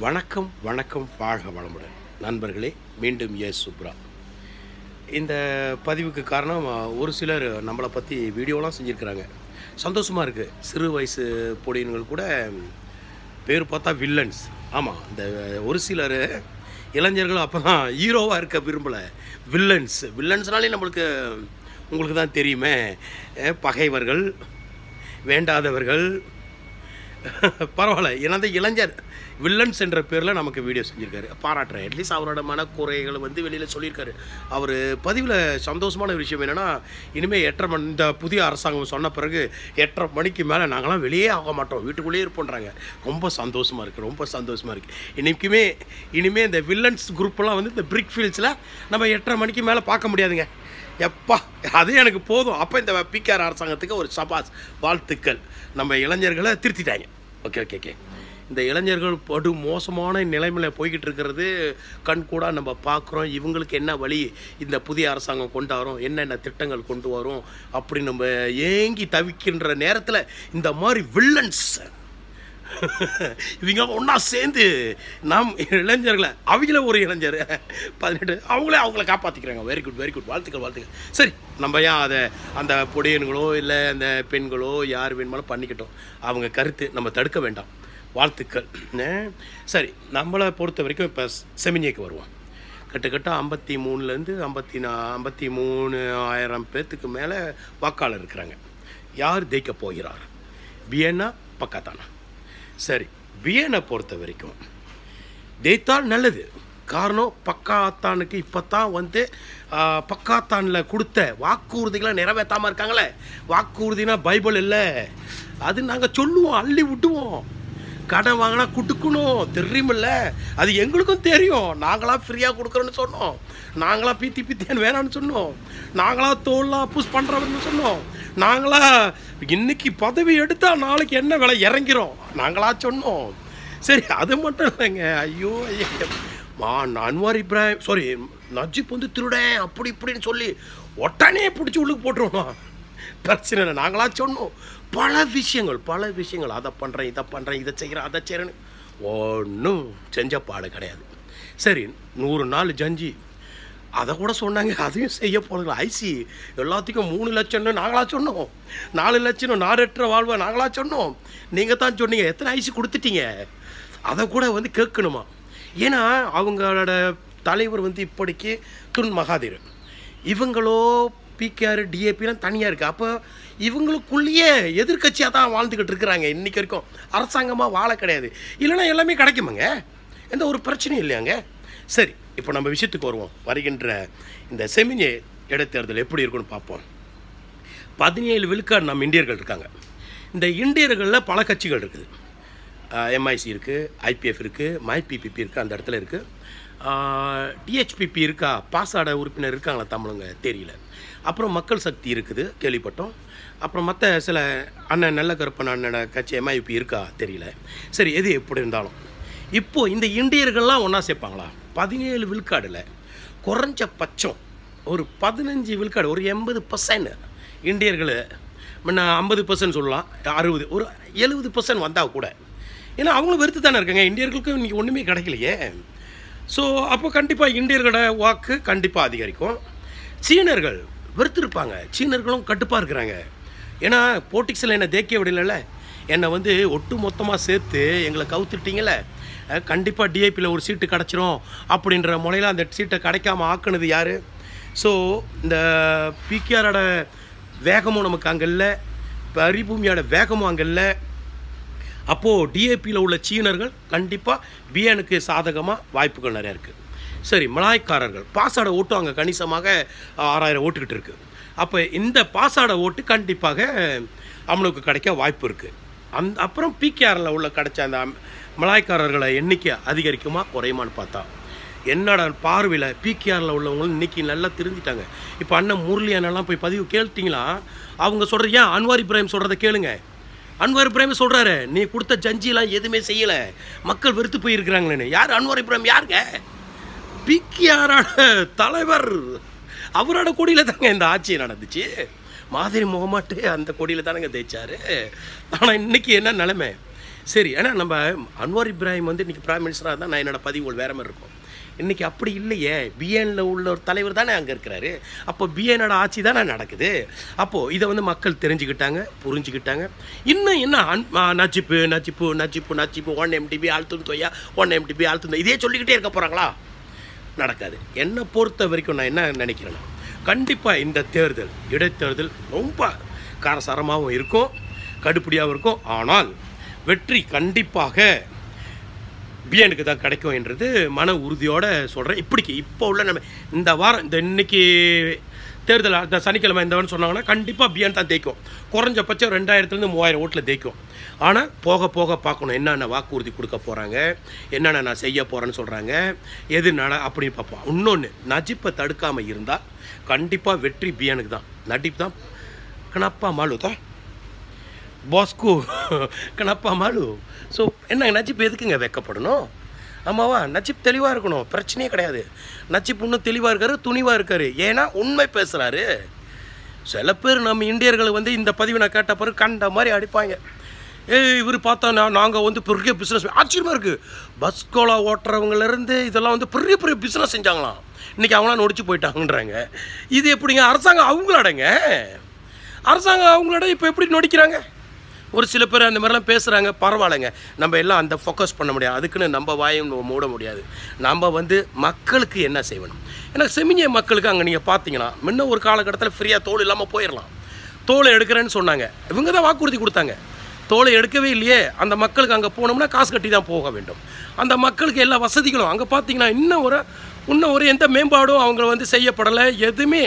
வணக்கம் வணக்கம் வாழ்க வளமுடன் நண்பர்களே. மீண்டும் சுப்ரா. இந்த பதிவுக்கு காரணம் ஒரு சிலர் நம்மளை பற்றி வீடியோலாம் செஞ்சுருக்கிறாங்க. சந்தோஷமாக இருக்குது. சிறு வயசு பொடியன்கள் கூட பேர் பார்த்தா வில்லன்ஸ். ஆமாம், இந்த ஒரு சிலர் இளைஞர்கள் அப்போ தான் ஹீரோவாக இருக்க விரும்பலை. வில்லன்ஸ்னாலே நம்மளுக்கு உங்களுக்கு தான் தெரியுமே, பகைவர்கள், வேண்டாதவர்கள். பரவாயில்ல, ஏன்னா அந்த இளைஞர் வில்லன்ஸ் என்ற பேரில் நமக்கு வீடியோ செஞ்சுருக்காரு, பாராட்டுறேன். அட்லீஸ்ட் அவரோட மனக்குறைகளை வெளியில் சொல்லியிருக்காரு. அவர் பதிவில் சந்தோஷமான விஷயம் என்னென்னா, இனிமேல் 8:30 மணி, இந்த புதிய அரசாங்கம் சொன்ன பிறகு 8:30 மணிக்கு மேலே நாங்களாம் வெளியே ஆக மாட்டோம், வீட்டுக்குள்ளேயே இருப்போன்றாங்க. ரொம்ப சந்தோஷமாக இருக்குது. இனிமேல் இந்த வில்லன்ஸ் குரூப்பெல்லாம் இந்த பிரிக் ஃபீல்ட்ஸில் நம்ம 8:30 மணிக்கு மேலே பார்க்க முடியாதுங்க. எப்பா, அதே எனக்கு போதும். அப்போ இந்த பிகேஆர் அரசாங்கத்துக்கு ஒரு சபாஸ், வாழ்த்துக்கள். நம்ம இளைஞர்களை திருத்திட்டாங்க. ஓகே. இந்த இளைஞர்கள் படு மோசமான நிலைமையில் போய்கிட்டு இருக்கிறது கண் கூட நம்ம பார்க்குறோம். இவங்களுக்கு என்ன வழி இந்த புதிய அரசாங்கம் கொண்டு வரும், என்னென்ன திட்டங்கள் கொண்டு வரும் அப்படி நம்ம ஏங்கி தவிக்கின்ற நேரத்தில் இந்த மாதிரி வில்லன்ஸ் இவங்க ஒன்றா சேர்ந்து நாம் இளைஞர்களை, அவங்கள ஒரு இளைஞர் 18 அவங்கள காப்பாற்றிக்கிறாங்க. வெரி குட், வாழ்த்துக்கள். சரி, நம்ம ஏன் அதை அந்த பொடியன்களோ இல்லை அந்த பெண்களோ யார் வேணுமாலும் பண்ணிக்கிட்டோம், அவங்க கருத்து நம்ம தடுக்க வேண்டாம். வாழ்த்துக்கள். சரி, நம்மளை பொறுத்த வரைக்கும் இப்போ செமினியக்கு வருவோம். கிட்டத்தட்ட 53,000 53,000 பேர்த்துக்கு மேலே வாக்காளர் இருக்கிறாங்க. யார் ஜெயிக்க போகிறார்? பியன்னா பக்காத்தானா? சரி, பியனை பொறுத்த வரைக்கும் ஜெயித்தால் நல்லது. காரணம், பக்காத்தானுக்கு இப்போ தான் பக்காத்தானில் கொடுத்த வாக்குறுதிகளை நிறைவேற்றாமல் இருக்காங்களே. வாக்குறுதினா பைபிள் இல்லை, அது நாங்கள் சொல்லுவோம், அள்ளி விட்டுவோம். கடன் வாங்கினா கொடுக்கணும், தெரியுமில்ல, அது எங்களுக்கும் தெரியும். நாங்களாம் ஃப்ரீயாக கொடுக்குறோன்னு சொன்னோம், நாங்களாம் பீத்தியான்னு வேணான்னு சொன்னோம், நாங்களாம் தோல்லாம் புஷ் பண்ணுறவன்னு சொன்னோம், நாங்களா இன்னைக்கு பதவி எடுத்தால் நாளைக்கு என்ன விலை இறங்கிறோம் நாங்களா சொன்னோம். சரி, அது மட்டும் இல்லைங்க. ஐயோ அன்வார் இப்ராஹிம், சாரி, நஜீப் திருடேன் அப்படி இப்படின்னு சொல்லி ஒட்டனே பிடிச்சி உள்ளுக்கு போட்டுருவோம். பிரச்சனை இல்லை, நாங்களா சொன்னோம். பல விஷயங்கள் அதை பண்ணுறேன், இதை செய்கிறேன், அதை செய்கிறேன்னு ஒன்றும் செஞ்ச பாடு கிடையாது. சரி, 100 நாள் ஜஞ்சி அதை கூட சொன்னாங்க, அதையும் செய்ய போகிறீங்களா? ஐசி எல்லாத்துக்கும் 3 லட்சம்னு நாங்களாக சொன்னோம், 4 லட்சம் நாடற்ற வாழ்வா நாங்களாக சொன்னோம். நீங்கள் தான் சொன்னீங்க, எத்தனை ஐசி கொடுத்துட்டீங்க? அதை கூட கேட்கணுமா? ஏன்னா அவங்களோட தலைவர் இப்படிக்கு துன் மகாதீர், இவங்களோ பிகேஆர் டிஏபிலாம் தனியாக இருக்குது. அப்போ இவங்களுக்குள்ளேயே எதிர்கட்சியாக தான் வாழ்ந்துக்கிட்டு இருக்கிறாங்க. இன்றைக்கி வரைக்கும் அரசாங்கமாக வாழ கிடையாது. இல்லைன்னா எல்லாமே கிடைக்குமாங்க, எந்த ஒரு பிரச்சனையும் இல்லையாங்க. சரி, இப்போ நம்ம விஷயத்துக்கு வருவோம். வருகின்ற இந்த செமினி இடைத்தேர்தல் எப்படி இருக்குன்னு பார்ப்போம். 17 விழுக்காடு நம்ம இந்தியர்கள் இருக்காங்க. இந்த இந்தியர்களில் பல கட்சிகள் இருக்குது. எம்ஐசி இருக்குது, ஐபிஎஃப் இருக்குது, மைபிபிபி இருக்குது, அந்த இடத்துல இருக்குது. டிஹெச்பிபி இருக்கா, பாசாட உறுப்பினர் இருக்காங்களா தமிழுங்க, தெரியல. அப்புறம் மக்கள் சக்தி இருக்குது, கேள்விப்பட்டோம். அப்புறம் மற்ற சில அண்ணன் நல்ல கருப்பன் அண்ணனோட கட்சி எம்ஐபி இருக்கா, தெரியல. சரி, எது எப்படி இருந்தாலும் இப்போது இந்த இந்தியர்கள்லாம் ஒன்றா சேர்ப்பாங்களா? 17 விழுக்காடில் குறைஞ்சபட்சம் ஒரு 15 விழுக்காடு, ஒரு 80% இந்தியர்கள், முன்ன 50% சொல்லலாம், 60, ஒரு 70% வந்தால் கூட. ஏன்னா அவங்களும் வெறுத்து தானே இருக்காங்க, இந்தியர்களுக்கும் இன்றைக்கி ஒன்றுமே கிடைக்கலையே. ஸோ அப்போ கண்டிப்பாக இந்தியர்களோட வாக்கு கண்டிப்பாக அதிகரிக்கும். சீனர்கள் வெறுத்துருப்பாங்க, சீனர்களும் கட்டுப்பாக இருக்கிறாங்க. ஏன்னா போட்டிக்ஸில் என்னை தேக்கிய விடல, என்னை ஒட்டு மொத்தமாக சேர்த்து எங்களை கவுத்துட்டீங்களே, கண்டிப்பாக டிஐபியில் ஒரு சீட்டு கிடச்சிரும் அப்படின்ற முறையில் அந்த சீட்டை கிடைக்காம ஆக்குனது யார்? ஸோ இந்த பிகேஆரோட வேகமும் நமக்கு அங்கே இல்லை, பரிபூமியோட வேகமும் அங்கே இல்லை. அப்போது டிஏபியில் உள்ள சீனர்கள் கண்டிப்பாக பிஎனுக்கு சாதகமாக வாய்ப்புகள் நிறையா இருக்குது. சரி, மலாய்க்காரர்கள் பாசாட ஓட்டு அங்கே கணிசமாக 6000 ஓட்டுக்கிட்டு இருக்குது. அப்போ இந்த பாசாட ஓட்டு கண்டிப்பாக அவனுக்கு கிடைக்க வாய்ப்பு இருக்குது. அப்புறம் பிகேஆரில் உள்ள கிடைச்ச அந்த மலாய்க்காரர்களை எண்ணிக்கை அதிகரிக்குமா குறையுமான்னு பார்த்தா, என்னோட பார்வையில் பிகேஆரில் உள்ளவங்களும் இன்றைக்கி நல்லா திருந்திட்டாங்க. இப்போ அண்ணன் முரளி அண்ணெல்லாம் போய் பதிவு கேள்விட்டிங்களா? அவங்க சொல்கிறது, ஏன் அன்வார் இப்ராஹிம் சொல்கிறத கேளுங்க. அன்வார் இப்ராஹிம் சொல்கிறாரு, நீ கொடுத்த ஜஞ்சிலாம் எதுவுமே செய்யலை, மக்கள் வெறுத்து போயிருக்கிறாங்களேன்னு. யார் அன்வார் இப்ராஹிம்? யாருங்க? பிகேஆரோட தலைவர், அவரோட கொடியில் தாங்க இந்த ஆட்சி நடந்துச்சு. மாதிரி முகமாட்டு அந்த கொடியில் தானேங்க தேய்ச்சார். ஆனால் இன்றைக்கி என்ன நிலைமை? சரி, ஏன்னா நம்ம அன்வார் இப்ராஹிம் வந்து இன்றைக்கி பிரைம் மினிஸ்டராக இருந்தால் நான் என்னோடய பதிவுகள் வேறு மாதிரி இருக்கும். இன்றைக்கி அப்படி இல்லையே, பிஎனில் உள்ள ஒரு தலைவர் தானே அங்கே இருக்கிறாரு. அப்போ பிஎனோட ஆட்சி தானே நடக்குது. அப்போது இதை வந்து மக்கள் தெரிஞ்சுக்கிட்டாங்க, புரிஞ்சுக்கிட்டாங்க. இன்னும் என்ன நச்சிப்பு நச்சிப்பு நச்சிப்பு நச்சிப்பு 1 MTB ஆழ்த்தும் தொய்யா 1 MTB ஆழ்த்தும் இதே சொல்லிக்கிட்டே இருக்க போகிறாங்களா? நடக்காது. என்னை பொறுத்த வரைக்கும் நான் என்ன நினைக்கிறேன்னா, கண்டிப்பாக இந்த தேர்தல் இடைத்தேர்தல் ரொம்ப காரசாரமாகவும் இருக்கும், கடுப்படியாகவும் இருக்கும். ஆனால் வெற்றி கண்டிப்பாக பிஎனுக்கு தான் கிடைக்கும் என்றது மன உறுதியோடு சொல்கிறேன். இப்போ உள்ள நம்ம இந்த வாரம் இந்த இன்னைக்கு தேர்தல் இந்த சனிக்கிழமை இந்தவன்னு சொன்னாங்கன்னா கண்டிப்பாக பிஎன் தான் தேய்க்கும். குறைஞ்சபட்சம் 2000 3000 ஓட்டில் தேய்க்கும். ஆனால் போக போக பார்க்கணும் என்னென்ன வாக்குறுதி கொடுக்க போகிறாங்க, என்னென்ன நான் செய்ய போகிறேன்னு சொல்கிறாங்க, எது அப்படின்னு பார்ப்போம். இன்னொன்று, நஜிப்பை தடுக்காமல் இருந்தால் கண்டிப்பாக வெற்றி பிஎனுக்கு தான். நடிப்பு தான் கனப்பா மாலு தான் பாஸ்கு கனப்பா மாலு. ஸோ என்ன நஜிப் எதுக்குங்க வைக்கப்படணும்? ஆமாவா? நஜிப் தெளிவாக இருக்கணும், பிரச்சனையே கிடையாது. நஜிப் இன்னும் தெளிவாக இருக்காரு, துணிவாக இருக்காரு. ஏன்னா உண்மை பேசுகிறாரு. சில பேர் நம்ம இந்தியர்களை வந்து இந்த பதிவை நான் கேட்ட பிறகு கண்ட மாதிரி அடிப்பாங்க. இவர் பார்த்தா நாங்கள் வந்து பெரிய பிஸ்னஸ், ஆச்சரியமாக இருக்குது. பஸ் கோலா ஓட்டுறவங்கலேருந்து இதெல்லாம் வந்து பெரிய பெரிய பிஸ்னஸ் செஞ்சாங்களாம். இன்றைக்கி அவங்களாம் நொடிச்சு போயிட்டாங்கன்றாங்க. இது எப்படிங்க? அரசாங்கம் அவங்களடங்க, அரசாங்கம் அவங்களோட இப்போ எப்படி நொடிக்கிறாங்க? ஒரு சில பேர் அந்த மாதிரிலாம் பேசுகிறாங்க. பரவாயில்லைங்க, நம்ம எல்லாம் அந்த ஃபோக்கஸ் பண்ண முடியாது. அதுக்குன்னு நம்ம வாயும் மூட முடியாது. நம்ம வந்து மக்களுக்கு என்ன செய்யணும்? ஏன்னா செமினிய மக்களுக்கு அங்கே நீங்கள் பார்த்தீங்கன்னா முன்ன ஒரு காலகட்டத்தில் ஃப்ரீயாக தோல் இல்லாமல் போயிடலாம். தோலை எடுக்கிறேன்னு சொன்னாங்க, இவங்க தான் வாக்குறுதி கொடுத்தாங்க. தோலை எடுக்கவே இல்லையே. அந்த மக்களுக்கு அங்கே போனோம்னா காசு கட்டி தான் போக வேண்டும். அந்த மக்களுக்கு எல்லா வசதிகளும் அங்கே பார்த்தீங்கன்னா இன்னும் ஒரு எந்த மேம்பாடும் அவங்க வந்து செய்யப்படலை. எதுவுமே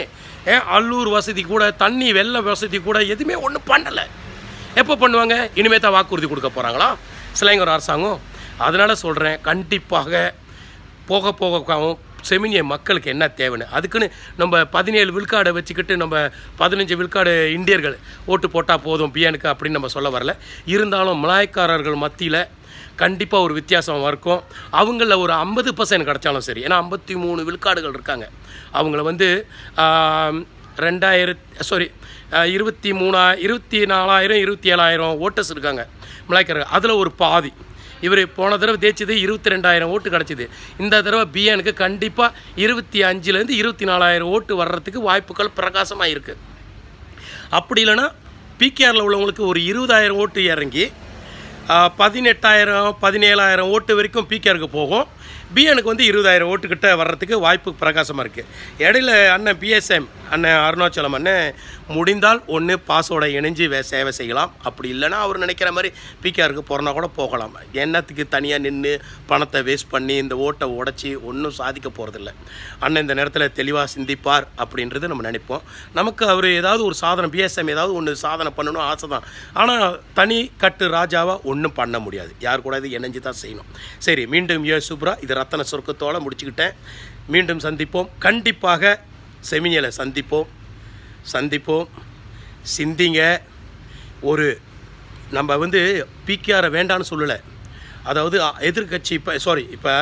அல்லூர் வசதி கூட, தண்ணி வெள்ள வசதி கூட எதுவுமே ஒன்றும் பண்ணலை. எப்போ பண்ணுவாங்க? இனிமேல் தான் வாக்குறுதி கொடுக்க போகிறாங்களா சிலைங்கர் அரசாங்கம்? அதனால் சொல்கிறேன், கண்டிப்பாக போக போகவும் செமினிய மக்களுக்கு என்ன தேவைன்னு அதுக்குன்னு நம்ம 17 விழுக்காடை வச்சுக்கிட்டு நம்ம 15 விழுக்காடு இந்தியர்கள் ஓட்டு போட்டால் போதும் பிஎனுக்கு அப்படின்னு நம்ம சொல்ல வரல. இருந்தாலும் மலாய்க்காரர்கள் மத்தியில் கண்டிப்பாக ஒரு வித்தியாசம் இருக்கும். அவங்களில் ஒரு 50% கிடச்சாலும் சரி. ஏன்னா 53 விழுக்காடுகள் இருக்காங்க. அவங்கள வந்து 24,000 27,000 ஓட்டர்ஸ் இருக்காங்க மலாய்க்காரர்கள். அதில் ஒரு பாதி இவர் போன தடவை தேய்ச்சது 22,000 ஓட்டு கிடச்சிது. இந்த தடவை பிஎனுக்கு கண்டிப்பாக 25,000 24,000 ஓட்டு வர்றதுக்கு வாய்ப்புகள் பிரகாசமாக இருக்குது. அப்படி இல்லைன்னா பிகேஆரில் உள்ளவங்களுக்கு ஒரு 20,000 ஓட்டு இறங்கி 18,000 17,000 ஓட்டு வரைக்கும் பிகேஆருக்கு போகும். பிஎனுக்கு வந்து 20,000 ஓட்டுக்கிட்ட வர்றதுக்கு வாய்ப்பு பிரகாசமாக இருக்குது. இடையில அண்ணன் பிஎஸ்எம் அண்ணன் அருணாச்சலம் அண்ணன் முடிந்தால் ஒன்று பாஸோட இணைஞ்சு சேவை செய்யலாம். அப்படி இல்லைன்னா அவர் நினைக்கிற மாதிரி பிகேஆருக்கு போகிறனா கூட போகலாம். எண்ணத்துக்கு தனியாக நின்று பணத்தை வேஸ்ட் பண்ணி இந்த ஓட்டை உடச்சி ஒன்றும் சாதிக்க போகிறதில்ல. அண்ணன் இந்த நேரத்தில் தெளிவாக சிந்திப்பார் அப்படின்றது நம்ம நினைப்போம். நமக்கு அவர் ஏதாவது ஒரு சாதனை, பிஎஸ்எம் ஏதாவது ஒன்று சாதனை பண்ணணும் ஆசை தான். ஆனால் தனி கட்டு ராஜாவாக ஒன்றும் பண்ண முடியாது. யார் கூட இது இணைஞ்சு தான் செய்யணும். சரி, மீண்டும் சுப்ரா இது ரத்தன சொர்க்கத்தோடு முடிச்சுக்கிட்டேன். மீண்டும் சந்திப்போம். கண்டிப்பாக செமினியில் சந்திப்போம். சிந்திங்க. ஒரு நம்ம வந்து பிகேஆரை வேண்டான்னு சொல்லலை. அதாவது எதிர்கட்சி இப்போ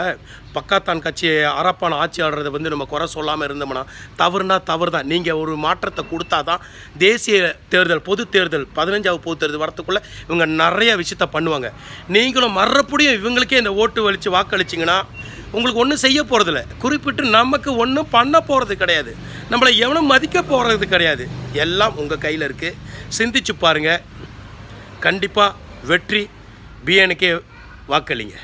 பக்காத்தான் கட்சி அரப்பான ஆட்சி ஆடுறதை வந்து நம்ம குறை சொல்லாமல் இருந்தோம்னா தவறு தான். நீங்கள் ஒரு மாற்றத்தை கொடுத்தா தான் தேசிய தேர்தல், பொது தேர்தல் 15வது பொது தேர்தல் வரத்துக்குள்ளே இவங்க நிறைய விஷயத்த பண்ணுவாங்க. நீங்களும் மறுபடியும் இவங்களுக்கே இந்த ஓட்டு வலித்து வாக்களிச்சிங்கன்னா உங்களுக்கு ஒன்றும் செய்ய போகிறதில்ல. குறிப்பிட்டு நமக்கு ஒன்றும் பண்ண போகிறது கிடையாது. நம்மளை எவனும் மதிக்க போகிறது கிடையாது. எல்லாம் உங்கள் கையில் இருக்குது. சிந்திச்சு பாருங்கள். கண்டிப்பாக வெற்றி பிஎனுக்கே வாக்களிங்க.